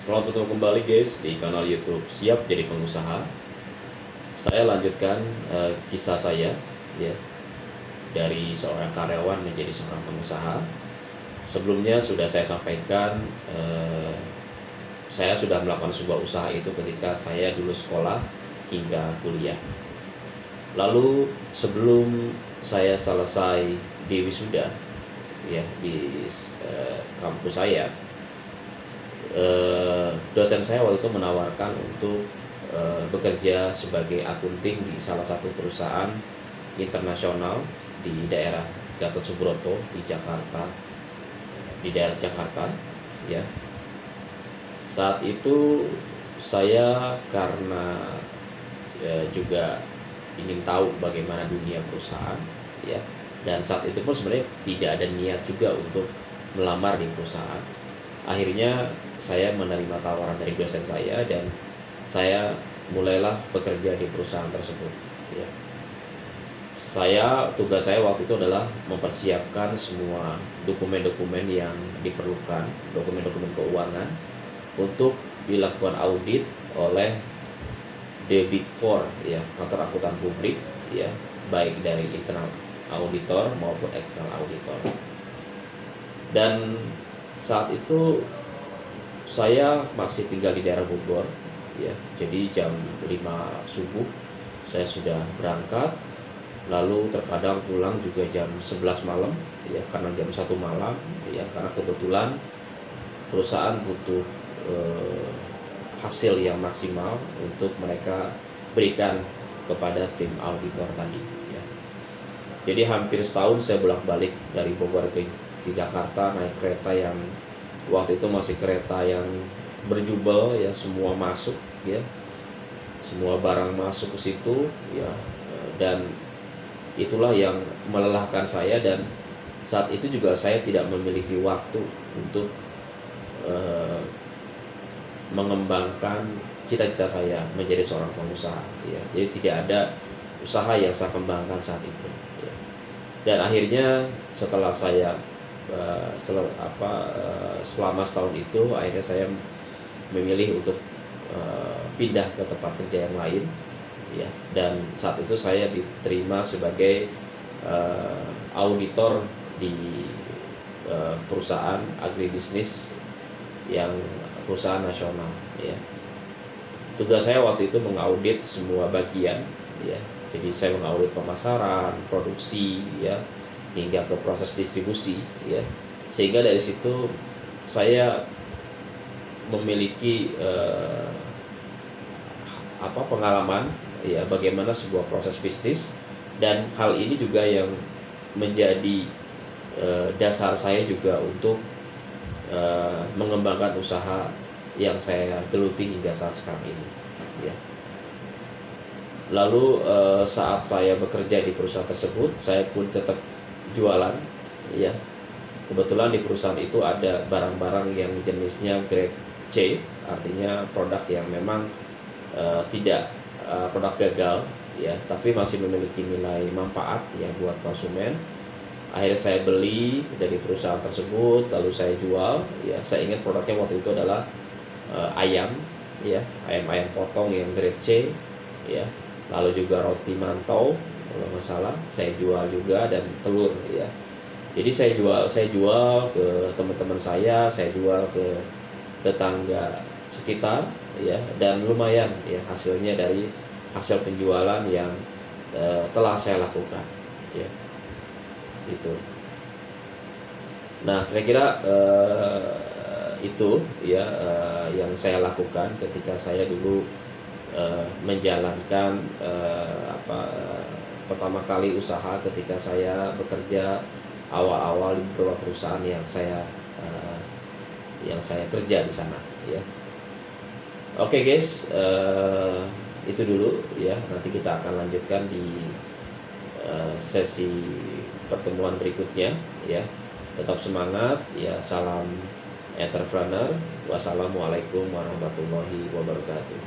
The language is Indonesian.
Selamat bertemu kembali guys di kanal YouTube Siap Jadi Pengusaha. Saya lanjutkan kisah saya ya, dari seorang karyawan menjadi seorang pengusaha. Sebelumnya sudah saya sampaikan, saya sudah melakukan sebuah usaha itu ketika saya dulu sekolah hingga kuliah. Lalu sebelum saya selesai di wisuda ya di kampus saya, dosen saya waktu itu menawarkan untuk bekerja sebagai akunting di salah satu perusahaan internasional di daerah Gatot Subroto di Jakarta, di daerah Jakarta ya. Saat itu saya karena juga ingin tahu bagaimana dunia perusahaan ya, dan saat itu pun sebenarnya tidak ada niat juga untuk melamar di perusahaan. Akhirnya saya menerima tawaran dari dosen saya dan saya mulailah bekerja di perusahaan tersebut ya. Tugas saya waktu itu adalah mempersiapkan semua dokumen-dokumen yang diperlukan, dokumen-dokumen keuangan untuk dilakukan audit oleh The Big Four ya, kantor akuntan publik ya, baik dari internal auditor maupun eksternal auditor. Dan saat itu saya masih tinggal di daerah Bogor ya, jadi jam 5 subuh saya sudah berangkat, lalu terkadang pulang juga jam 11 malam ya, karena jam 1 malam ya, karena kebetulan perusahaan butuh hasil yang maksimal untuk mereka berikan kepada tim auditor tadi ya. Jadi hampir setahun saya bolak-balik dari Bogor ke Jakarta naik kereta yang waktu itu masih kereta yang berjubel ya, semua masuk ya, semua barang masuk ke situ ya, dan itulah yang melelahkan saya. Dan saat itu juga saya tidak memiliki waktu untuk mengembangkan cita-cita saya menjadi seorang pengusaha ya. Jadi tidak ada usaha yang saya kembangkan saat itu ya. Dan akhirnya setelah saya selama setahun itu, akhirnya saya memilih untuk pindah ke tempat kerja yang lain ya. Dan saat itu saya diterima sebagai auditor di perusahaan agribisnis yang perusahaan nasional ya. Tugas saya waktu itu mengaudit semua bagian ya. Jadi saya mengaudit pemasaran, produksi ya, hingga ke proses distribusi ya. Sehingga dari situ saya memiliki pengalaman ya, bagaimana sebuah proses bisnis. Dan hal ini juga yang menjadi dasar saya juga untuk mengembangkan usaha yang saya geluti hingga saat sekarang ini ya. Lalu saat saya bekerja di perusahaan tersebut, saya pun tetap jualan ya. Kebetulan di perusahaan itu ada barang-barang yang jenisnya grade C, artinya produk yang memang tidak produk gagal ya, tapi masih memiliki nilai manfaat ya buat konsumen. Akhirnya saya beli dari perusahaan tersebut, lalu saya jual ya. Saya ingat produknya waktu itu adalah ayam ya, ayam potong yang grade C ya, lalu juga roti mantau kalau nggak salah saya jual juga, dan telur ya. Jadi saya jual ke teman-teman saya jual ke tetangga sekitar ya, dan lumayan ya hasilnya dari hasil penjualan yang telah saya lakukan ya. Itu. Nah, kira-kira itu ya yang saya lakukan ketika saya dulu menjalankan pertama kali usaha, ketika saya bekerja awal-awal di beberapa perusahaan yang saya kerja di sana ya. Oke guys, itu dulu ya. Nanti kita akan lanjutkan di sesi pertemuan berikutnya ya. Tetap semangat ya, salam entrepreneur. Wassalamualaikum warahmatullahi wabarakatuh.